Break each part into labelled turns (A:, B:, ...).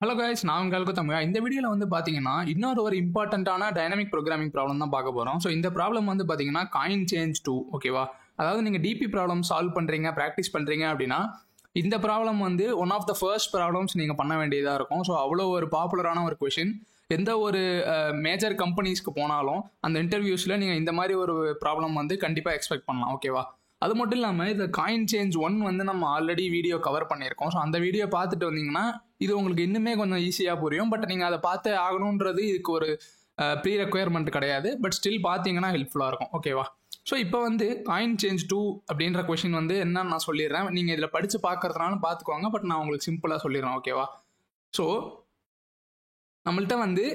A: Hello guys, நான் உங்களுக்கு தமிழ். இந்த வீடியோவில் வந்து பார்த்தீங்கன்னா இன்னொரு இம்பார்ட்டண்ட்டான டைனமிக் ப்ரோக்ராமிங் ப்ராப்ளம் தான் பார்க்க போகிறோம். ஸோ இந்த ப்ராப்ளம் வந்து பார்த்தீங்கன்னா காயின் சேஞ்ச் டூ, ஓகேவா? அதாவது நீங்கள் டிபி ப்ராப்ளம் சால்வ் பண்ணுறீங்க, ப்ராக்டிஸ் பண்ணுறீங்க அப்படின்னா இந்த ப்ராப்ளம் வந்து one of the first problems நீங்கள் பண்ண வேண்டியதாக இருக்கும். ஸோ அவ்வளோ ஒரு பாப்புலரான ஒரு கொஷின். எந்த ஒரு மேஜர் கம்பெனிஸ்க்கு போனாலும் அந்த இன்டர்வியூஸில் நீங்கள் இந்த மாதிரி ஒரு ப்ராப்ளம் வந்து கண்டிப்பாக எக்ஸ்பெக்ட் பண்ணலாம், ஓகேவா? அது மட்டும் இல்லாமல் இந்த காயின் சேஞ்ச் ஒன் வந்து நம்ம ஆல்ரெடி வீடியோ கவர் பண்ணியிருக்கோம். ஸோ அந்த வீடியோ பார்த்துட்டு வந்தீங்கன்னா இது உங்களுக்கு இன்னுமே கொஞ்சம் ஈஸியாக புரியும். பட் நீங்கள் அதை பார்த்து ஆகணுன்றது இதுக்கு ஒரு ப்ரீ ரெக்குயர்மெண்ட் கிடையாது. பட் ஸ்டில் பார்த்தீங்கன்னா ஹெல்ப்ஃபுல்லாக இருக்கும், ஓகேவா? ஸோ இப்போ வந்து காயின் சேஞ்ச் டூ அப்படின்ற கொஷின் வந்து என்னன்னு நான் சொல்லிடுறேன். நீங்கள் இதில் படித்து பார்க்கறதுனால பார்த்துக்கோங்க. பட் நான் உங்களுக்கு சிம்பிளாக சொல்லிடுறேன், ஓகேவா? ஸோ நம்மள்கிட்ட வந்து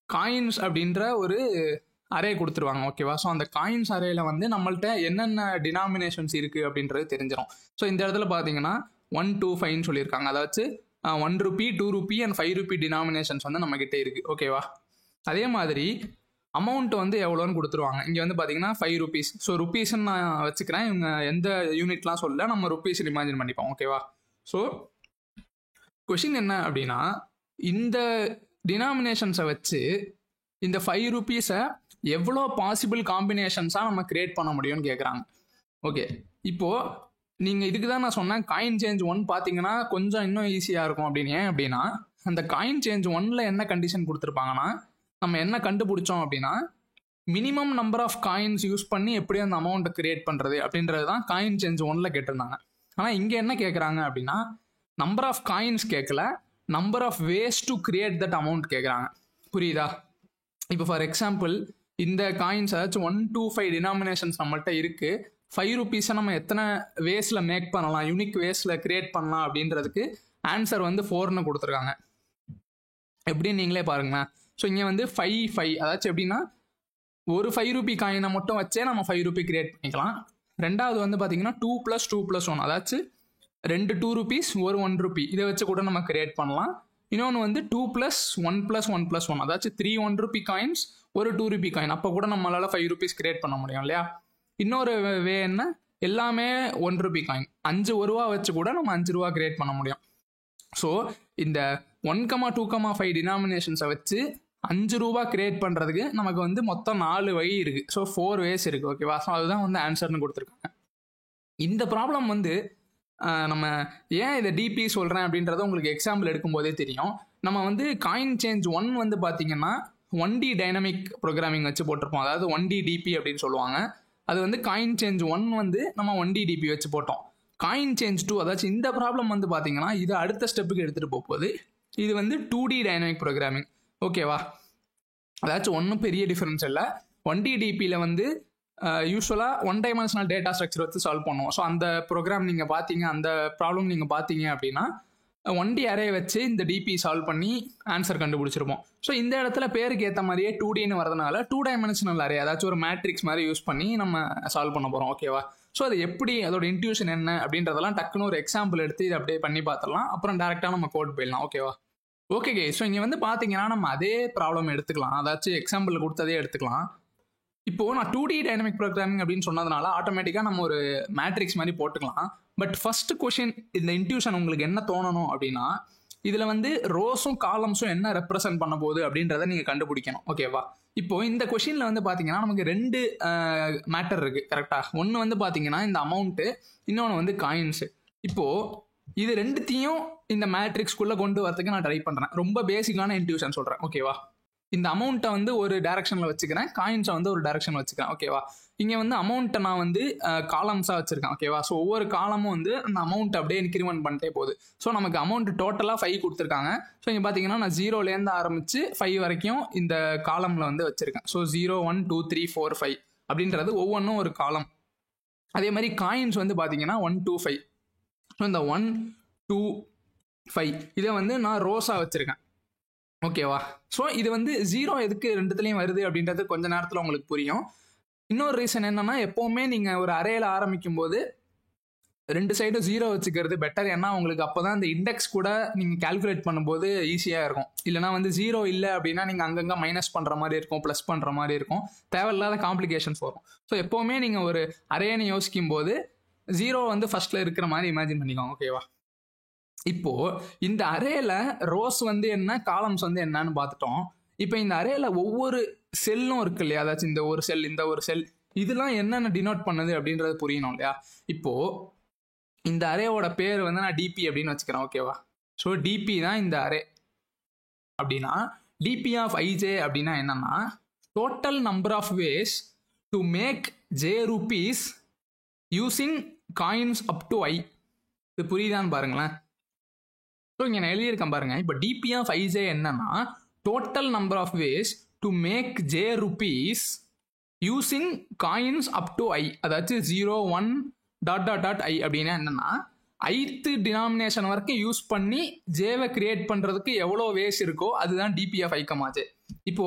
A: காயின்ஸ் அப்படின்ற ஒரு அரே கொடுத்துருவாங்க, ஓகேவா? ஸோ அந்த காயின்ஸ் அரேல வந்து நம்மள்ட்ட என்னென்ன டினாமினேஷன்ஸ் இருக்குது அப்படின்றது தெரிஞ்சிடும். ஸோ இந்த இடத்துல பார்த்தீங்கன்னா 1, 2, 5 சொல்லியிருக்காங்க. அதாச்சு 1 Ruby, 2 Ruby and 5 Ruby denominations வந்து நம்மக்கிட்ட இருக்குது, ஓகேவா? அதே மாதிரி அமௌண்ட் வந்து எவ்வளோன்னு கொடுத்துருவாங்க. இங்கே வந்து பார்த்தீங்கன்னா 5 ருபீஸ். ஸோ ருபீஸ்ன்னு நான் வச்சுக்கிறேன். இவங்க எந்த யூனிட்லாம் சொல்ல, நம்ம ருபீஸ் இமேஜின் பண்ணிப்போம், ஓகேவா? ஸோ கொஷின் என்ன அப்படின்னா, இந்த டினாமினேஷன்ஸை வச்சு இந்த 5 ருபீஸை எவ்வளோ பாசிபிள் காம்பினேஷன்ஸாக நம்ம கிரியேட் பண்ண முடியும்னு கேட்குறாங்க. ஓகே, இப்போது நீங்கள் இதுக்கு தான் நான் சொன்னேன் காயின் சேஞ்ச் ஒன் பார்த்தீங்கன்னா கொஞ்சம் இன்னும் ஈஸியாக இருக்கும் அப்படின்னு. ஏன் அப்படின்னா அந்த காயின் சேஞ்ச் ஒன்னில் என்ன கண்டிஷன் கொடுத்துருப்பாங்கன்னா, நம்ம என்ன கண்டுபிடிச்சோம் அப்படின்னா minimum number of coins use பண்ணி எப்படி அந்த அமௌண்ட்டை கிரியேட் பண்ணுறது அப்படின்றது தான் காயின் சேஞ்ச் ஒன்னில் கேட்டிருந்தாங்க. ஆனால் இங்கே என்ன கேட்குறாங்க அப்படின்னா நம்பர் ஆஃப் காயின்ஸ் கேட்கல, number of ways to create that amount கேட்குறாங்க. புரியுதா? இப்போ ஃபார் எக்ஸாம்பிள் இந்த காயின்ஸ் ஏதாச்சும் 1 to 5 டினாமினேஷன்ஸ் நம்மள்கிட்ட இருக்குது. 5 ருபீஸை நம்ம எத்தனை வேஸில் மேக் பண்ணலாம், யூனிக் வேஸில் கிரியேட் பண்ணலாம் அப்படின்றதுக்கு ஆன்சர் வந்து 4ன்னு கொடுத்துருக்காங்க. எப்படின்னு நீங்களே பாருங்களேன். ஸோ இங்கே வந்து 5 அதாச்சும் எப்படின்னா ஒரு 5 ரூபி காயினை மட்டும் வச்சே நம்ம 5 ரூபி கிரியேட் பண்ணிக்கலாம். ரெண்டாவது வந்து பார்த்தீங்கன்னா 2 + 2 + 1, அதாச்சும் 2 2 ருபீஸ், ஒரு 1 ரூபி, இதை வச்சு கூட நம்ம கிரியேட் பண்ணலாம். இன்னொன்று வந்து 2 + 1 + 1 + 1, அதாச்சும் 3 1 ரூபி காயின்ஸ், ஒரு 2 ரூபி காயின். அப்போ கூட நம்மளால் 5 ருபீஸ் கிரியேட் பண்ண முடியும் இல்லையா? இன்னொரு வே என்ன, எல்லாமே 1 ரூபி காயின், 5 ரூபா வச்சு கூட நம்ம 5 ரூபா கிரியேட் பண்ண முடியும். ஸோ இந்த 1, 2, 5 டினாமினேஷன்ஸை வச்சு 5 ரூபா கிரியேட் பண்ணுறதுக்கு நமக்கு வந்து மொத்தம் 4 வழி இருக்குது. ஸோ 4 வேஸ் இருக்குது, ஓகேவா? ஸோ அதுதான் வந்து ஆன்சர்னு கொடுத்துருக்காங்க. இந்த ப்ராப்ளம் வந்து நம்ம ஏன் இதை டிபி சொல்கிறேன் அப்படின்றத உங்களுக்கு எக்ஸாம்பிள் எடுக்கும்போதே தெரியும். நம்ம வந்து காயின் சேஞ்ச் ஒன் வந்து பார்த்தீங்கன்னா 1D டைனமிக் ப்ரோக்ராமிங் வச்சு போட்டிருப்போம். அதாவது 1D டிபி அப்படின்னு சொல்லுவாங்க. அது வந்து காயின் சேஞ்ச் ஒன் வந்து நம்ம 1D டிபி வச்சு போட்டோம். காயின் சேஞ்ச் டூ, அதாச்சும் இந்த ப்ராப்ளம் வந்து பார்த்தீங்கன்னா இது அடுத்த ஸ்டெப்புக்கு எடுத்துகிட்டு போகுது. இது வந்து 2D டைனமிக் ப்ரோக்ராமிங், ஓகேவா? அதாச்சும் ஒன்றும் பெரிய டிஃப்ரென்ஸ் இல்லை. 1D டிபியில் வந்து யூஸ்வலாக 1 டைமென்ஷனல் டேட்டா ஸ்ட்ரக்சர் வச்சு சால்வ் பண்ணுவோம். ஸோ அந்த ப்ரோக்ராம் நீங்கள் பார்த்தீங்க, அந்த ப்ராப்ளம் நீங்கள் பார்த்தீங்க அப்படின்னா 1D அரே வச்சு இந்த டிபி சால்வ் பண்ணி ஆன்சர் கண்டுபிடிச்சிருப்போம். ஸோ இந்த இடத்துல பேருக்கு ஏற்ற மாதிரியே 2Dன்னு வரதுனால 2 டைமென்ஷனல் அரே, அதாச்சும் ஒரு மேட்ரிக்ஸ் மாதிரி யூஸ் பண்ணி நம்ம சால்வ் பண்ண போகிறோம், ஓகேவா? ஸோ அது எப்படி, அதோட இன்ட்யூஷன் என்ன அப்படின்றதெல்லாம் டக்குன்னு ஒரு எக்ஸாம்பிள் எடுத்து இதை அப்படியே பண்ணி பார்த்துடலாம். அப்புறம் டேரெக்டாக நம்ம கோட் போயிடலாம், ஓகேவா? ஓகே, ஸோ இங்கே வந்து பார்த்தீங்கன்னா நம்ம அதே ப்ராப்ளம் எடுத்துக்கலாம், அதாச்சும் எக்ஸாம்பிள் கொடுத்ததே எடுத்துக்கலாம். இப்போது நான் 2D டைனமிக் ப்ரோக்ராமிங் அப்படின்னு சொன்னதுனால ஆட்டோமேட்டிக்காக நம்ம ஒரு மேட்ரிக்ஸ் மாதிரி போட்டுக்கலாம். பட் ஃபர்ஸ்ட் கொஷின், இந்த இன்ட்யூஷன் உங்களுக்கு என்ன தோணணும் அப்படின்னா இதில் வந்து ரோஸும் காலம்ஸும் என்ன ரெப்ரசென்ட் பண்ண போகுது அப்படின்றத நீங்கள் கண்டுபிடிக்கணும், ஓகேவா? இப்போது இந்த கொஷினில் வந்து பார்த்தீங்கன்னா நமக்கு 2 மேட்டர் இருக்குது, கரெக்டாக? ஒன்று வந்து பார்த்தீங்கன்னா இந்த அமௌண்ட்டு, இன்னொன்று வந்து காயின்ஸு. இப்போது இது ரெண்டுத்தையும் இந்த மேட்ரிக்ஸ்குள்ளே கொண்டு வரதுக்கு நான் ட்ரை பண்ணுறேன். ரொம்ப பேசிக்கான இன்ட்யூஷன் சொல்கிறேன், ஓகேவா? இந்த அமௌண்ட்டை வந்து ஒரு டைரக்ஷனில் வச்சுக்கிறேன், காயின்ஸை வந்து ஒரு டைரக்ஷனில் வச்சுக்கிறேன், ஓகேவா? இங்கே வந்து அமௌண்ட்டை நான் வந்து காலம்ஸாக வச்சுருக்கேன், ஓகேவா? ஸோ ஒவ்வொரு காலமும் வந்து அந்த அமௌண்ட் அப்படியே இன்க்ரிமெண்ட் பண்ணிட்டே போகுது. ஸோ நமக்கு அமௌண்ட் டோட்டலாக 5 கொடுத்துருக்காங்க. ஸோ இங்கே பார்த்தீங்கன்னா நான் 0லேருந்து ஆரம்பித்து 5 வரைக்கும் இந்த காலமில் வந்து வச்சுருக்கேன். ஸோ 0 1 2 3 4 5 அப்படின்றது ஒவ்வொன்றும் ஒரு காலம். அதே மாதிரி காயின்ஸ் வந்து பார்த்தீங்கன்னா 1 2 5. ஸோ இந்த 1 2 5 இதை வந்து நான் ரோஸாக வச்சுருக்கேன், ஓகேவா? ஸோ இது வந்து 0 எதுக்கு ரெண்டுத்துலேயும் வருது அப்படின்றது கொஞ்ச நேரத்தில் உங்களுக்கு புரியும். இன்னொரு ரீசன் என்னன்னா, எப்போவுமே நீங்கள் ஒரு அரேல ஆரம்பிக்கும் போது 2 சைடும் 0 வச்சுக்கிறது பெட்டர். ஏன்னா உங்களுக்கு அப்போ தான் இந்த இண்டெக்ஸ் கூட நீங்கள் கால்குலேட் பண்ணும்போது ஈஸியாக இருக்கும். இல்லைனா வந்து 0 இல்லை அப்படின்னா நீங்கள் அங்கங்கே மைனஸ் பண்ணுற மாதிரி இருக்கும், ப்ளஸ் பண்ணுற மாதிரி இருக்கும், தேவையில்லாத காம்ப்ளிகேஷன்ஸ் வரும். ஸோ எப்போவுமே நீங்கள் ஒரு அரேன்னு யோசிக்கும் போது 0 வந்து ஃபர்ஸ்ட்டில் இருக்கிற மாதிரி இமேஜின் பண்ணிக்கோங்க, ஓகேவா? இப்போ இந்த அரேல ரோஸ் வந்து என்ன, காலம்ஸ் வந்து என்னன்னு பார்த்துட்டோம். இப்போ இந்த அரேல ஒவ்வொரு செல்லும் இருக்கு இல்லையா, அதாச்சும் இந்த ஒரு செல், இந்த ஒரு செல், இதெல்லாம் என்னென்ன டினோட் பண்ணுது அப்படின்றது புரியணும் இல்லையா. இப்போ இந்த அரேவோட பேர் வந்து நான் டிபி அப்படின்னு வச்சுக்கிறேன், ஓகேவா. ஸோ டிபி தான் இந்த அரே. அப்படின்னா டிபி ஆஃப் ஐஜே அப்படின்னா என்னன்னா, total number of ways to make J rupees using coins up to I. இது புரியுதான்னு பாருங்களேன். ஸோ இங்கே நான் எழுதியிருக்கேன் பாருங்க. இப்போ டிபி ஆஃப் ஐஜே என்னன்னா, total number of ways to make J rupees using coins up to I. அதாச்சும் 0 1 டாட் டாட் டாட் ஐ அப்படின்னா என்னன்னா, ஐத்து டினாமினேஷன் வரைக்கும் யூஸ் பண்ணி ஜேவை கிரியேட் பண்ணுறதுக்கு எவ்வளோ வேஸ் இருக்கோ அதுதான் DP of i comma j. இப்போ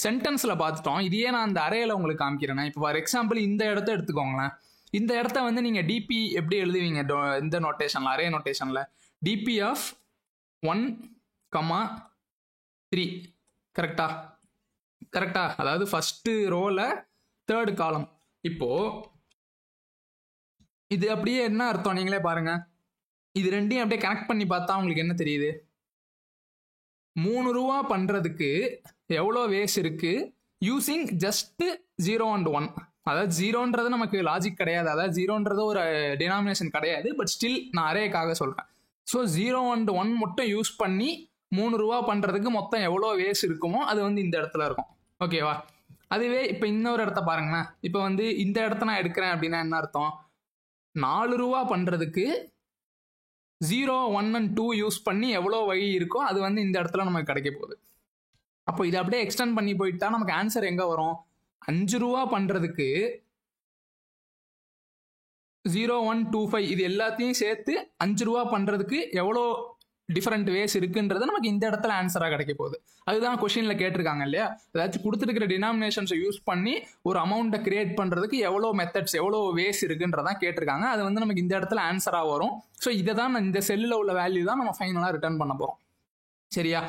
A: சென்டென்ஸில் பார்த்துட்டோம். இதையே நான் அந்த அரேல உங்களுக்கு காமிக்கிறேன். இப்போ ஃபார் எக்ஸாம்பிள் இந்த இடத்த எடுத்துக்கோங்களேன். இந்த இடத்த வந்து நீங்கள் டிபி எப்படி எழுதுவீங்க இந்த நோட்டேஷனில், அரே நோட்டேஷனில் டிபி ஆஃப் 1, 3 கரெக்டா. அதாவது ஃபர்ஸ்ட் ரோல தேர்ட் காலம். இப்போ இது அப்படியே என்ன அர்த்தம் நீங்களே பாருங்க. இது ரெண்டையும் அப்படியே கனெக்ட் பண்ணி பார்த்தா உங்களுக்கு என்ன தெரியுது, 3 ரூபா பண்றதுக்கு எவ்வளோ வேஸ் இருக்கு யூசிங் ஜஸ்ட் 0 and 1. அதாவது 0ன்றது நமக்கு லாஜிக் கிடையாது, அதாவது 0ன்றது ஒரு டினாமினேஷன் கிடையாது. பட் ஸ்டில் நான் அரேக்காக சொல்றேன். ஸோ 0 and 1 மட்டும் யூஸ் பண்ணி 3 ரூபா பண்றதுக்கு மொத்தம் எவ்வளோ வேஸ் இருக்குமோ அது வந்து இந்த இடத்துல இருக்கும், ஓகேவா. அதுவே இப்போ இன்னொரு இடத்த பாருங்களேன். இப்போ வந்து இந்த இடத்த நான் எடுக்கிறேன் அப்படின்னா என்ன அர்த்தம், 4 ரூபா பண்றதுக்கு 0 1 and 2 யூஸ் பண்ணி எவ்வளோ வழி இருக்கோ அது வந்து இந்த இடத்துல நமக்கு கிடைக்க போகுது. அப்போ இதை அப்படியே எக்ஸ்டெண்ட் பண்ணி போயிட்டா நமக்கு ஆன்சர் எங்க வரும், 5 ரூபா பண்றதுக்கு 0 1 2 5 இது எல்லாத்தையும் சேர்த்து 5 ரூபா பண்றதுக்கு எவ்வளோ டிஃபரெண்ட் வேஸ் இருக்குன்றது நமக்கு இந்த இடத்துல ஆன்சராக கிடைக்க போகுது. அதுதான் கொஸ்டின்ல கேட்டிருக்காங்க இல்லையா. ஏதாச்சும் கொடுத்துருக்கிற டினாமினேஷன்ஸை யூஸ் பண்ணி ஒரு அமௌண்ட்டை கிரியேட் பண்றதுக்கு எவ்வளோ மெத்தட்ஸ், எவ்வளோ வேஸ் இருக்குன்றதான் கேட்டிருக்காங்க. அது வந்து நமக்கு இந்த இடத்துல ஆன்சராக வரும். ஸோ இதை தான் இந்த செல்லில் உள்ள வேல்யூ தான் நம்ம ஃபைனலாக ரிட்டர்ன் பண்ண போகிறோம், சரியா.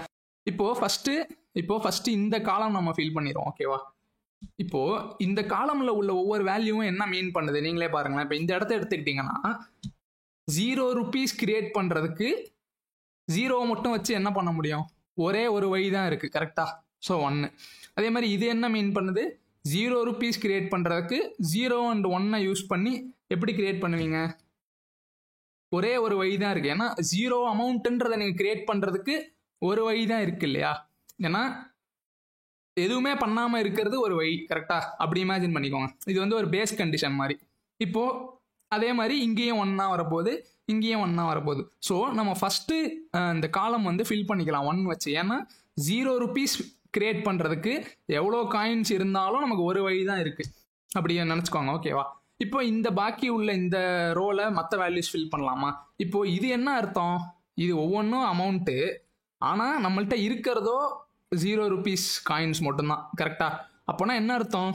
A: இப்போ ஃபர்ஸ்ட் இந்த காலம் நம்ம ஃபில் பண்ணிடுவோம், ஓகேவா. இப்போ இந்த காலம்ல உள்ள ஒவ்வொரு வேல்யூவும் என்ன மீன் பண்ணுது நீங்களே பாருங்களேன். இப்போ இந்த இடத்த எடுத்துக்கிட்டீங்கன்னா 0 rupees கிரியேட் பண்றதுக்கு 0 மட்டும் வச்சு என்ன பண்ண முடியும், ஒரே ஒரு வழி தான் இருக்கு, கரெக்டா. ஸோ 1. அதே மாதிரி இது என்ன மீன் பண்ணுது, 0 rupees கிரியேட் பண்றதுக்கு 0 and 1 யூஸ் பண்ணி எப்படி கிரியேட் பண்ணுவீங்க, ஒரே ஒரு வழி தான் இருக்கு. ஏன்னா 0 அமௌண்ட்ன்றதை நீங்க கிரியேட் பண்றதுக்கு ஒரு வழி தான் இருக்கு இல்லையா. ஏன்னா எதுவுமே பண்ணாம இருக்கிறது ஒரு வழி, கரெக்டா. அப்படி இமேஜின் பண்ணிக்கோங்க. இது வந்து ஒரு பேஸ் கண்டிஷன் மாதிரி. இப்போ அதே மாதிரி இங்கேயும் 1 வரப்போகுது, இங்கேயும் 1 வரப்போகுது. ஸோ நம்ம ஃபர்ஸ்ட் இந்த காலம் வந்து ஃபில் பண்ணிக்கலாம் 1 வச்சு. ஏன்னா 0 rupees கிரியேட் பண்றதுக்கு எவ்வளோ காயின்ஸ் இருந்தாலும் நமக்கு ஒரு வழி தான் இருக்கு, அப்படி நினச்சிக்கோங்க, ஓகேவா. இப்போ இந்த பாக்கி உள்ள இந்த ரோல மற்ற வேல்யூஸ் ஃபில் பண்ணலாமா. இப்போ இது என்ன அர்த்தம், இது ஒவ்வொன்றும் அமௌண்ட்டு, ஆனால் நம்மள்கிட்ட இருக்கிறதோ 0 rupees காயின்ஸ் மட்டும்தான், கரெக்டா. அப்போனா என்ன அர்த்தம்,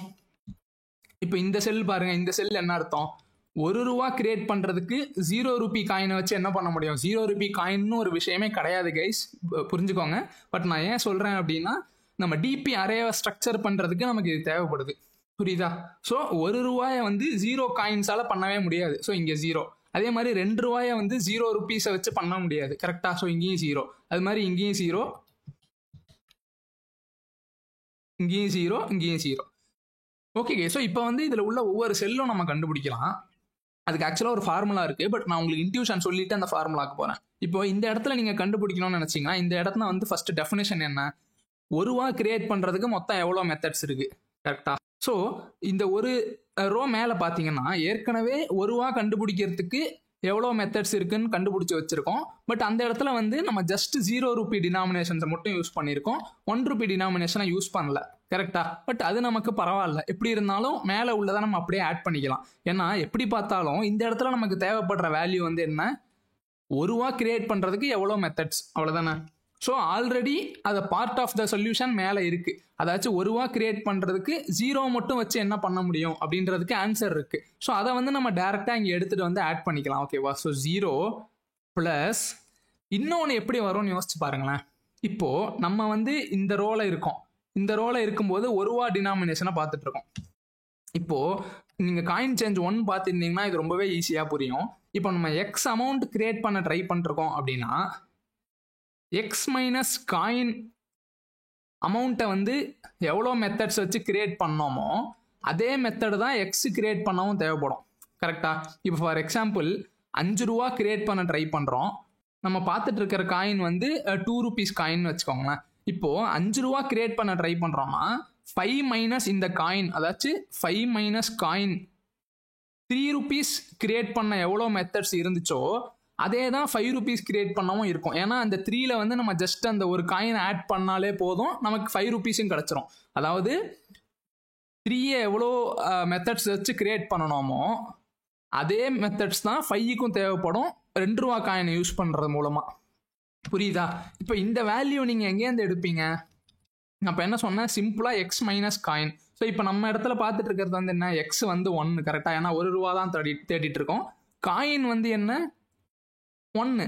A: இப்போ இந்த செல் பாருங்க, இந்த செல் என்ன அர்த்தம், 1 ரூபா கிரியேட் பண்றதுக்கு 0 rupee காயினை வச்சு என்ன பண்ண முடியும், 0 rupee காயின்னு ஒரு விஷயமே கிடையாது கைஸ், புரிஞ்சுக்கோங்க. பட் நான் ஏன் சொல்றேன் அப்படின்னா, நம்ம டிபி அரேவை ஸ்ட்ரக்சர் பண்றதுக்கு நமக்கு இது தேவைப்படுது, புரியுதா. ஸோ 1 ரூபாயை வந்து 0 காயின்ஸால பண்ணவே முடியாது. ஸோ இங்கே 0. அதே மாதிரி 2 ரூபாயை வந்து 0 rupees வச்சு பண்ண முடியாது, கரெக்டா. ஸோ இங்கேயும் 0, அது மாதிரி இங்கேயும் 0, இங்கேயும் 0, இங்கேயும் 0. ஓகே. ஸோ இப்போ வந்து இதில் உள்ள ஒவ்வொரு செல்லும் நம்ம கண்டுபிடிக்கலாம். அதுக்கு ஆக்சுவலாக ஒரு ஃபார்முலா இருக்குது. பட் நான் உங்களுக்கு இன்ட்யூஷன் சொல்லிட்டு அந்த ஃபார்முலாக்கு போகிறேன். இப்போ இந்த இடத்துல நீங்கள் கண்டுபிடிக்கணும்னு நினச்சிங்கன்னா, இந்த இடத்துல வந்து ஃபர்ஸ்ட் டெஃபினேஷன் என்ன, 1 ரூபா கிரியேட் பண்ணுறதுக்கு மொத்தம் எவ்வளோ மெத்தட்ஸ் இருக்குது, கரெக்டாக. ஸோ இந்த ஒரு ரோ மேலே பார்த்தீங்கன்னா ஏற்கனவே 1 ரூபா கண்டுபிடிக்கிறதுக்கு எவ்வளோ மெத்தட்ஸ் இருக்குன்னு கண்டுபிடிச்சி வச்சிருக்கோம். பட் அந்த இடத்துல வந்து நம்ம ஜஸ்ட் 0 rupee டினாமினேஷன்ஸை மட்டும் யூஸ் பண்ணியிருக்கோம், 1 rupee டினாமினேஷனை யூஸ் பண்ணல, கரெக்டா. பட் அது நமக்கு பரவாயில்ல, எப்படி இருந்தாலும் மேலே உள்ளதை நம்ம அப்படியே ஆட் பண்ணிக்கலாம். ஏன்னா எப்படி பார்த்தாலும் இந்த இடத்துல நமக்கு தேவைப்படுற வேல்யூ வந்து என்ன, 1 ரூபா கிரியேட் பண்ணுறதுக்கு எவ்வளோ மெத்தட்ஸ், அவ்வளோதானே. ஸோ ஆல்ரெடி அது பார்ட் ஆஃப் த சொல்யூஷன் மேலே இருக்கு. அதாச்சும் 1 ரூபா கிரியேட் பண்ணுறதுக்கு 0 மட்டும் வச்சு என்ன பண்ண முடியும் அப்படின்றதுக்கு ஆன்சர் இருக்கு. ஸோ அதை வந்து நம்ம டேரெக்டாக இங்கே எடுத்துகிட்டு வந்து ஆட் பண்ணிக்கலாம், ஓகேவா. ஸோ 0 ப்ளஸ் இன்னொன்று எப்படி வரும்னு யோசிச்சு பாருங்களேன். இப்போ நம்ம வந்து இந்த ரோல இருக்கோம், இந்த ரோல இருக்கும்போது 1 ரூபா டினாமினேஷனை பார்த்துட்டு இருக்கோம். இப்போது நீங்கள் காயின் சேஞ்ச் 1 பார்த்துருந்தீங்கன்னா இது ரொம்பவே ஈஸியாக புரியும். இப்போ நம்ம எக்ஸ் அமௌண்ட் கிரியேட் பண்ண ட்ரை பண்ணிருக்கோம் அப்படின்னா எக்ஸ் மைனஸ் காயின் அமௌண்ட்டை வந்து எவ்வளோ மெத்தட்ஸ் வச்சு கிரியேட் பண்ணோமோ அதே மெத்தடு தான் எக்ஸ் கிரியேட் பண்ணவும் தேவைப்படும். கரெக்டாக? இப்போ ஃபார் எக்ஸாம்பிள் 5 ரூபா கிரியேட் பண்ண ட்ரை பண்ணுறோம். நம்ம பார்த்துட்டு இருக்கிற காயின் வந்து 2 rupees காயின் வச்சுக்கோங்களேன். இப்போது 5 ரூபா கிரியேட் பண்ண ட்ரை பண்ணுறோம்னா 5 மைனஸ் இந்த காயின், அதாச்சும் 5 மைனஸ் காயின் 3 rupees கிரியேட் பண்ண எவ்வளோ மெத்தட்ஸ் இருந்துச்சோ அதே தான் 5 rupees கிரியேட் பண்ணவும் இருக்கும். ஏன்னா அந்த 3ல வந்து நம்ம ஜஸ்ட் அந்த ஒரு காயின் ஆட் பண்ணாலே போதும், நமக்கு 5 rupeesம் கிடச்சிரும். அதாவது 3 எவ்வளோ மெத்தட்ஸ் வச்சு கிரியேட் பண்ணணுமோ அதே மெத்தட்ஸ் தான் 5க்கும் தேவைப்படும் 2 ரூபா காயினை யூஸ் பண்ணுறது மூலமாக. புரியுதா? இப்போ இந்த வேல்யூ நீங்கள் எங்கேருந்து எடுப்பீங்க? நான் இப்போ என்ன சொன்னேன், சிம்பிளாக எக்ஸ் மைனஸ் காயின். ஸோ இப்போ நம்ம இடத்துல பார்த்துட்டு இருக்கிறது வந்து என்ன, எக்ஸ் வந்து 1 கரெக்டாக, ஏன்னா 1 ரூபா தான் தேடிட்டு இருக்கோம். காயின் வந்து என்ன, 1.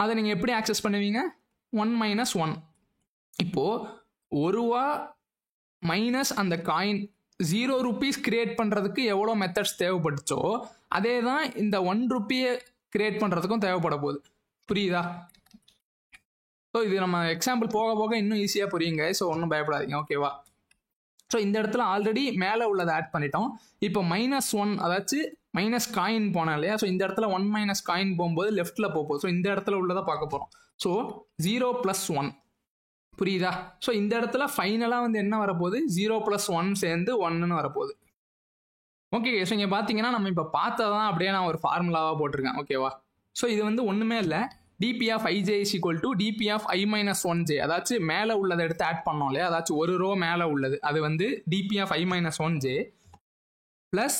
A: அதை நீங்கள் எப்படி ஆக்சஸ் பண்ணுவீங்க, 1 மைனஸ் 1. இப்போது 1 ரூபா மைனஸ் அந்த காயின் 0 rupees கிரியேட் பண்ணுறதுக்கு எவ்வளோ மெத்தட்ஸ் தேவைப்பட்டுச்சோ அதே தான் இந்த 1 ரூபியை கிரியேட் பண்ணுறதுக்கும் தேவைப்பட போகுது. புரியுதா? ஸோ இது நம்ம எக்ஸாம்பிள் போக போக இன்னும் ஈஸியாக புரியுங்க. ஸோ ஒன்றும் பயப்படாதீங்க, ஓகேவா? ஸோ இந்த இடத்துல ஆல்ரெடி மேலே உள்ளதை ஆட் பண்ணிட்டோம். இப்போ -1, அதாச்சும் மைனஸ் காயின் போனோம் இல்லையா? ஸோ இந்த இடத்துல 1 மைனஸ் காயின் போகும்போது லெஃப்ட்டில் போகும். ஸோ இந்த இடத்துல உள்ளதை பார்க்க போகிறோம். ஸோ 0 + 1. புரியுதா? ஸோ இந்த இடத்துல ஃபைனலாக வந்து என்ன வரப்போகுது, 0 + 1 சேர்ந்து 1ன்னு வரப்போகுது. ஓகே, ஸோ இங்கே பார்த்தீங்கன்னா நம்ம இப்போ பார்த்ததான் அப்படியே நான் ஒரு ஃபார்முலாவாக போட்டிருக்கேன், ஓகேவா? ஸோ இது வந்து ஒன்றுமே இல்லை, dp of ij is equal to dp of I minus 1j. அதாச்சும் மேலே உள்ளதை எடுத்து ஆட் பண்ணோம் இல்லையா, அதாச்சும் ஒரு ரோ மேலே உள்ளது, அது வந்து dp of I minus 1j plus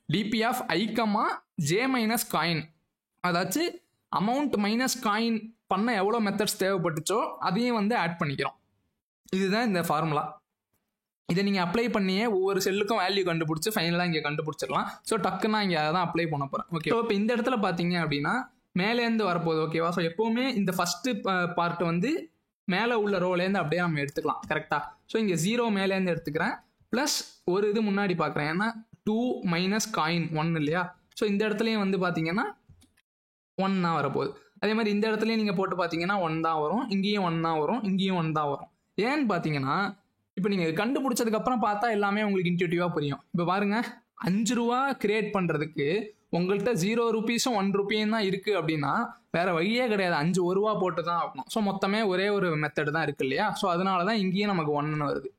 A: dp of I, j minus coin. அதாச்சும் அமௌண்ட் மைனஸ் காயின் பண்ண எவ்வளோ மெத்தட்ஸ் தேவைப்பட்டுச்சோ அதையும் வந்து ஆட் பண்ணிக்கிறோம். இதுதான் இந்த ஃபார்முலா. இதை நீங்கள் அப்ளை பண்ணியே ஒவ்வொரு செல்லுக்கும் வேல்யூ கண்டுபிடிச்சி ஃபைனலாக இங்கே கண்டுபிடிச்சிடலாம். ஸோ டக்குன்னா இங்கே அதை தான் அப்ளை பண்ண போகிறேன். ஓகே, இப்போ இந்த இடத்துல பார்த்தீங்க அப்படின்னா மேலேருந்து வரப்போகுது, ஓகேவா? ஸோ எப்போவுமே இந்த ஃபஸ்ட்டு பார்ட் வந்து மேலே உள்ள ரோலேருந்து அப்படியே நம்ம எடுத்துக்கலாம், கரெக்டாக? ஸோ இங்கே 0 மேலேருந்து எடுத்துக்கிறேன், ப்ளஸ் ஒரு இது முன்னாடி பார்க்குறேன், ஏன்னா 2 மைனஸ் காயின் 1 இல்லையா? ஸோ இந்த இடத்துலையும் வந்து பார்த்தீங்கன்னா 1 தான் வரப்போகுது. அதே மாதிரி இந்த இடத்துலையும் நீங்கள் போட்டு பார்த்தீங்கன்னா 1 தான் வரும், இங்கேயும் 1 தான் வரும், இங்கேயும் 1 தான் வரும். ஏன்னு பார்த்தீங்கன்னா இப்போ நீங்கள் கண்டுபிடிச்சதுக்கப்புறம் பார்த்தா எல்லாமே உங்களுக்கு இன்ட்யூட்டிவாக புரியும். இப்போ பாருங்கள், 5 ரூபா கிரியேட் பண்ணுறதுக்கு உங்கள்கிட்ட 0 rupeesம் 1 rupeeயும் தான் இருக்குது அப்படின்னா வேறு வழியே கிடையாது, 5 1 ரூபா போட்டு தான் ஆகணும். ஸோ மொத்தமே ஒரே ஒரு மெத்தட் தான் இருக்குது இல்லையா? ஸோ அதனால தான் இங்கேயும் நமக்கு 1ன்னு வருது.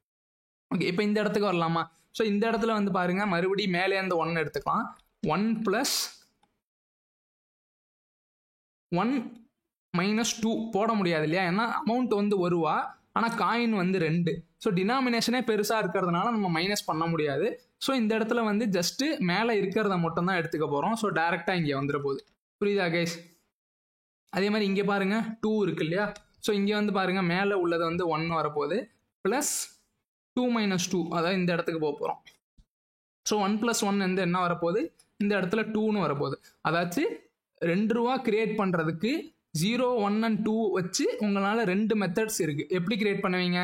A: ஓகே, இப்போ இந்த இடத்துக்கு வரலாமா? ஸோ இந்த இடத்துல வந்து பாருங்கள், மறுபடியும் மேலேருந்து 1 எடுத்துக்கலாம். 1 + 1 - 2 போட முடியாது இல்லையா? ஏன்னா அமௌண்ட் வந்து 1 ரூபா, ஆனால் காயின் வந்து 2. ஸோ டினாமினேஷனே பெருசாக இருக்கிறதுனால நம்ம மைனஸ் பண்ண முடியாது. ஸோ இந்த இடத்துல வந்து ஜஸ்ட்டு மேலே இருக்கிறத மட்டும் தான் எடுத்துக்க போகிறோம். ஸோ டேரெக்டாக இங்கே வந்துட போகுது. புரியுதா கைஸ்? அதே மாதிரி இங்கே பாருங்கள் 2 இருக்கு இல்லையா? ஸோ இங்கே வந்து பாருங்கள் மேலே உள்ளது வந்து 1 வரப்போகுது, ப்ளஸ் 2 - 2, அதாவது இந்த இடத்துக்கு போக போகிறோம். ஸோ 1 + 1 வந்து என்ன வரப்போகுது, இந்த இடத்துல 2ன்னு வரப்போகுது. அதாச்சும் 2 ரூபா கிரியேட் பண்ணுறதுக்கு 0, 1 and 2 வச்சு உங்களால் 2 மெத்தட்ஸ் இருக்குது. எப்படி கிரியேட் பண்ணுவீங்க?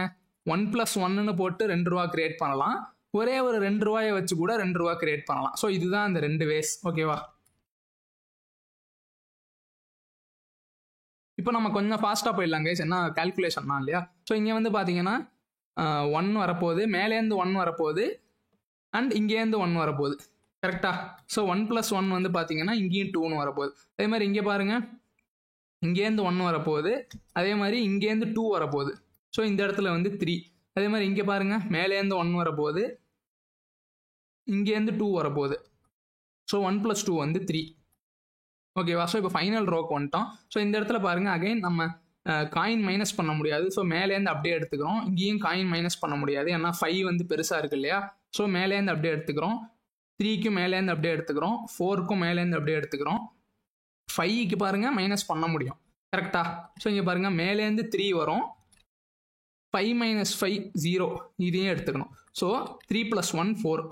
A: 1 + 1ன்னு போட்டு 2 ரூபா கிரியேட் பண்ணலாம், ஒரே ஒரு 2 ரூபாயை வச்சு கூட 2 ரூபா கிரியேட் பண்ணலாம். ஸோ இதுதான் அந்த 2 வேஸ், ஓகேவா? இப்போ நம்ம கொஞ்சம் ஃபாஸ்ட்டாக போயிடலாம் கைஸ், என்ன கால்குலேஷன் தான் இல்லையா? ஸோ இங்கே வந்து பார்த்தீங்கன்னா 1 வரப்போகுது, மேலேருந்து 1 வரப்போகுது, அண்ட் இங்கேருந்து 1 வரப்போகுது, கரெக்டாக? ஸோ 1 + 1 வந்து பார்த்தீங்கன்னா இங்கேயும் 2ன்னு வரப்போகுது. அதே மாதிரி இங்கே பாருங்கள், இங்கேருந்து 1 வரப்போகுது, அதே மாதிரி இங்கேருந்து 2 வரப்போகுது. ஸோ இந்த இடத்துல வந்து 3. அதே மாதிரி இங்கே பாருங்கள், மேலேருந்து 1 வரப்போகுது, இங்கேருந்து 2 வரப்போகுது. ஸோ 1 + 2 வந்து 3, ஓகேவா? ஸோ இப்போ ஃபைனல் ரோக்கு வந்துட்டோம். ஸோ இந்த இடத்துல பாருங்கள், அகைன் நம்ம காயின் மைனஸ் பண்ண முடியாது. ஸோ மேலேருந்து அப்படியே எடுத்துக்கிறோம். இங்கேயும் காயின் மைனஸ் பண்ண முடியாது, ஏன்னா 5 வந்து பெருசாக இருக்குது இல்லையா? ஸோ மேலேருந்து அப்படியே எடுத்துக்கிறோம். 3க்கும் மேலேருந்து அப்படியே எடுத்துக்கிறோம். 4க்கும் மேலேருந்து அப்படியே எடுத்துக்கிறோம். 5க்கு பாருங்கள் மைனஸ் பண்ண முடியும், கரெக்டாக? ஸோ இங்கே பாருங்கள், மேலேருந்து 3 வரும், 5 - 5 0, இதையும் எடுத்துக்கணும். ஸோ 3 + 1 4.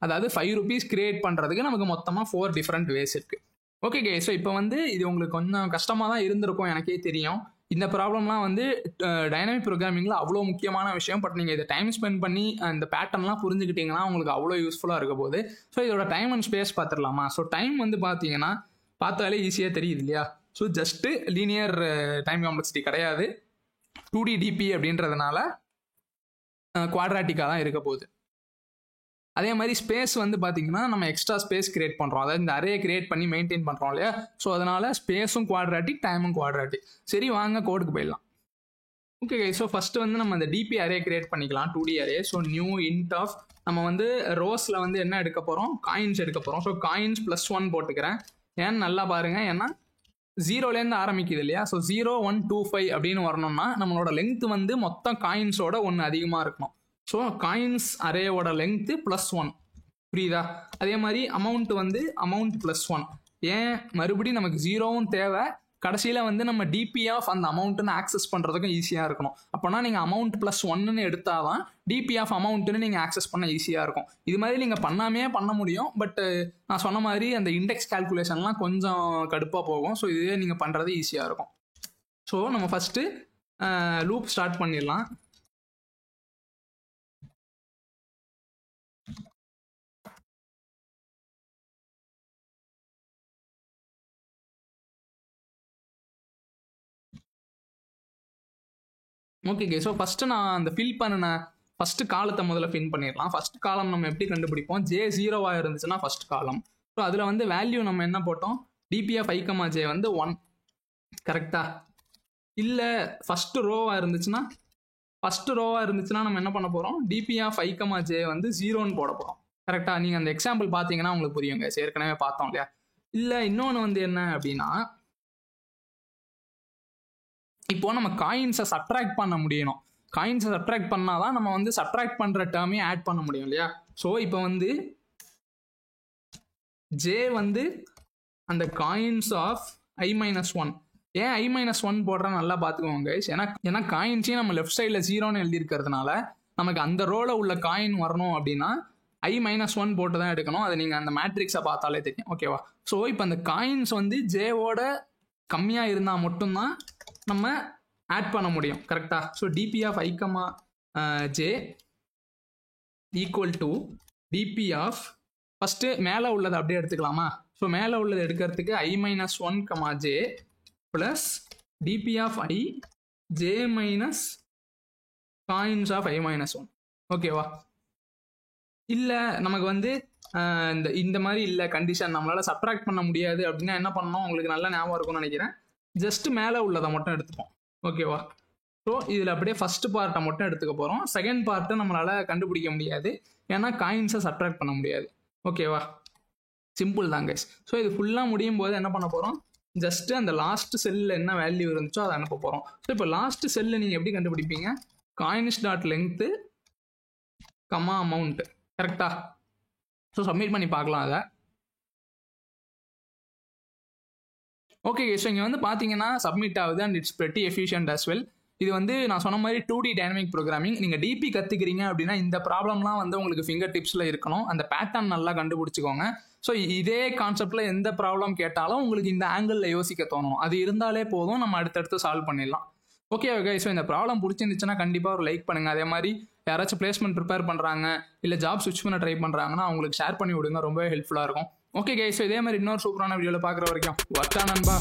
A: அதாவது 5 rupees கிரியேட் பண்ணுறதுக்கு நமக்கு மொத்தமாக 4 டிஃப்ரெண்ட் வேஸ் இருக்குது. ஓகே கே, ஸோ இப்போ வந்து இது உங்களுக்கு கொஞ்சம் கஷ்டமாக தான் இருந்திருக்கும், எனக்கே தெரியும். இந்த ப்ராப்ளம்லாம் வந்து டைனமிக் ப்ரோக்ராமிங்கில் அவ்வளோ முக்கியமான விஷயம். பட் நீங்கள் இதை டைம் ஸ்பெண்ட் பண்ணி இந்த பேட்டர்ன்லாம் புரிஞ்சுக்கிட்டீங்கன்னா உங்களுக்கு அவ்வளோ யூஸ்ஃபுல்லாக இருக்க போகுது. ஸோ இதோட டைம் அண்ட் ஸ்பேஸ் பார்த்துடலாமா? ஸோ டைம் வந்து பார்த்தீங்கன்னா பார்த்தாலே ஈஸியாக தெரியுது இல்லையா? So just linear time complexity கிடையாது, 2D DP அப்படின்றதுனால குவாட்ராட்டிக்காக தான் இருக்க போகுது. அதே மாதிரி ஸ்பேஸ் வந்து பார்த்தீங்கன்னா நம்ம எக்ஸ்ட்ரா ஸ்பேஸ் கிரியேட் பண்ணுறோம், அதாவது இந்த அரே கிரியேட் பண்ணி மெயின்டைன் பண்ணுறோம் இல்லையா? ஸோ அதனால ஸ்பேஸும் குவாட்ராட்டிக், டைமும் குவாட்ராட்டிக். சரி, வாங்க கோடுக்கு போயிடலாம். ஓகே, ஸோ ஃபஸ்ட்டு வந்து நம்ம இந்த டிபி அரே கிரியேட் பண்ணிக்கலாம், 2D array. So new int of நம்ம வந்து ரோஸில் வந்து என்ன எடுக்க போகிறோம்? காயின்ஸ் எடுக்க போகிறோம். ஸோ காயின்ஸ் +1 போட்டுக்கிறேன். ஏன்னு நல்லா பாருங்கள், ஏன்னா 0லேருந்து ஆரம்பிக்குது இல்லையா? ஸோ 0, 1, 2, 5 அப்படின்னு வரணும்னா நம்மளோட லென்த் வந்து மொத்தம் காயின்ஸோட 1 அதிகமாக இருக்கணும். ஸோ காயின்ஸ் அரேவோட லென்த்து +1, புரியுதா? அதே மாதிரி அமௌண்ட் வந்து அமௌண்ட் +1. ஏன் மறுபடியும் நமக்கு 0வும் தேவை, கடைசியில் வந்து நம்ம டிபி ஆஃப் அந்த அமௌண்ட்டுன்னு ஆக்சஸ் பண்ணுறதுக்கும் ஈஸியாக இருக்கணும். அப்போனா நீங்கள் அமௌண்ட் +1ன்னு எடுத்தால் தான் டிபி ஆஃப் அமௌண்ட்டுன்னு நீங்கள் ஆக்சஸ் பண்ண ஈஸியாக இருக்கும். இது மாதிரி நீங்கள் பண்ணாமே பண்ண முடியும். பட் நான் சொன்ன மாதிரி அந்த இண்டெக்ஸ் கால்குலேஷன்லாம் கொஞ்சம் கடுப்பாக போகும். ஸோ இதுவே நீங்கள் பண்ணுறது ஈஸியாக இருக்கும். ஸோ நம்ம ஃபஸ்ட்டு லூப் ஸ்டார்ட் பண்ணிடலாம். ஓகே, ஸோ ஃபஸ்ட்டு நான் அந்த ஃபில் பண்ணின ஃபஸ்ட்டு காலத்தை முதல்ல ஃபில் பண்ணிடலாம். ஃபஸ்ட் காலம் நம்ம எப்படி கண்டுபிடிப்போம்? J 0வாக இருந்துச்சுன்னா ஃபஸ்ட் காலம். ஸோ அதில் வந்து வேல்யூ நம்ம என்ன போட்டோம்? டிபி ஆஃப் i, j வந்து 1, கரெக்டா? இல்லை ஃபஸ்ட்டு ரோவாக இருந்துச்சுன்னா நம்ம என்ன பண்ண போகிறோம்? டிபி ஆஃப் i, j வந்து 0ன்னு போட போகிறோம், கரெக்டாக? நீங்கள் அந்த எக்ஸாம்பிள் பார்த்தீங்கன்னா உங்களுக்கு புரியுங்க, ஏற்கனவே பார்த்தோம் இல்லையா? இல்லை இன்னொன்று வந்து என்ன அப்படின்னா, இப்போ நம்ம காயின்ஸை சப்ட்ராக்ட் பண்ண முடியணும். காயின்ஸை சப்ட்ராக்ட் பண்ணாதான் நம்ம வந்து சப்ட்ராக்ட் பண்ணுற டேர்மே ஆட் பண்ண முடியும் இல்லையா? ஸோ இப்போ வந்து ஜே வந்து அந்த காயின்ஸ் ஆஃப் i - 1. ஏன் i - 1 போடுறேன் நல்லா பார்த்துக்கோங்க கைஸ். ஏன்னா காயின்ஸையும் நம்ம லெஃப்ட் சைடில் 0ன்னு எழுதியிருக்கிறதுனால நமக்கு அந்த ரோவில் உள்ள காயின் வரணும் அப்படின்னா i - 1 போட்டு தான் எடுக்கணும். அதை நீங்கள் அந்த மேட்ரிக்ஸை பார்த்தாலே தெரியும், ஓகேவா? ஸோ இப்போ அந்த காயின்ஸ் வந்து ஜேவோட கம்மியாக இருந்தால் மட்டும்தான் நம்ம ஆட் பண்ண முடியும், கரெக்டா? So DP of i, j equal to DP of, first மேலே உள்ளதை அப்படியே எடுத்துக்கலாமா? ஸோ மேலே உள்ளதை எடுக்கிறதுக்கு i - 1, j plus DP of i, j minus coins of i - 1, ஓகேவா? இல்லை நமக்கு வந்து இந்த மாதிரி இல்லை கண்டிஷன், நம்மளால் சப்ட்ராக்ட் பண்ண முடியாது அப்படின்னா என்ன பண்ணணும்? உங்களுக்கு நல்லா ஞாபகம் இருக்கும்னு நினைக்கிறேன். ஜஸ்ட் மேலே உள்ளதை மட்டும் எடுத்துப்போம், ஓகேவா? ஸோ இதில் அப்படியே ஃபஸ்ட்டு பார்ட்டை மட்டும் எடுத்துக்க போகிறோம். செகண்ட் பார்ட்டை நம்மளால் கண்டுபிடிக்க முடியாது, ஏன்னா காயின்ஸை சப்ட்ராக்ட் பண்ண முடியாது, ஓகேவா? சிம்பிள் தான் கைஸ். ஸோ இது ஃபுல்லாக முடியும் போது என்ன பண்ண போகிறோம்? ஜஸ்ட்டு அந்த லாஸ்ட் செல்லில் என்ன வேல்யூ இருந்துச்சோ அதை அனுப்ப போகிறோம். ஸோ இப்போ லாஸ்ட் செல்லு நீங்கள் எப்படி கண்டுபிடிப்பீங்க? காயின்ஸ் டாட் லென்த்து அமௌண்ட், கரெக்டா? ஸோ சப்மிட் பண்ணி பார்க்கலாம் அதை. ஓகே, ஸோ இங்கே வந்து பார்த்தீங்கன்னா சப்மிட் ஆகுது and it's pretty efficient as well. இது வந்து நான் சொன்ன மாதிரி 2D டைனமிக் ப்ரோக்ராமிங். நீங்கள் டிபி கற்றுக்கிறீங்க அப்படின்னா இந்த ப்ராப்ளம்லாம் வந்து உங்களுக்கு ஃபிங்கர் டிப்ஸில் இருக்கணும். அந்த பேட்டர்ன் நல்லா கண்டுபிடிச்சிக்கோங்க. ஸோ இதே கான்செப்டில் எந்த ப்ராப்ளம் கேட்டாலும் உங்களுக்கு இந்த ஆங்கிளில் யோசிக்க தோணும். அது இருந்தாலே போதும், நம்ம அடுத்தடுத்து சால்வ் பண்ணிடலாம். ஓகே ஓகே, ஸோ இந்த ப்ராப்ளம் பிடிச்சிருந்துச்சுன்னா கண்டிப்பாக ஒரு லைக் பண்ணுங்கள். அதே மாதிரி யாராச்சும் பிளேஸ்மெண்ட் ப்ரிப்பேர் பண்ணுறாங்க இல்லை ஜாப் ஸ்விட்ச் பண்ண ட்ரை பண்ணுறாங்கன்னா அவங்களுக்கு ஷேர் பண்ணி விடுங்க, ரொம்பவே ஹெல்ப்ஃபுல்லாக இருக்கும். ஓகே கைஸ், இதே மாதிரி இன்னொரு சூப்பரான வீடியோவில் பார்க்குற வரைக்கும் ஒர்க் ஆன் நண்பா.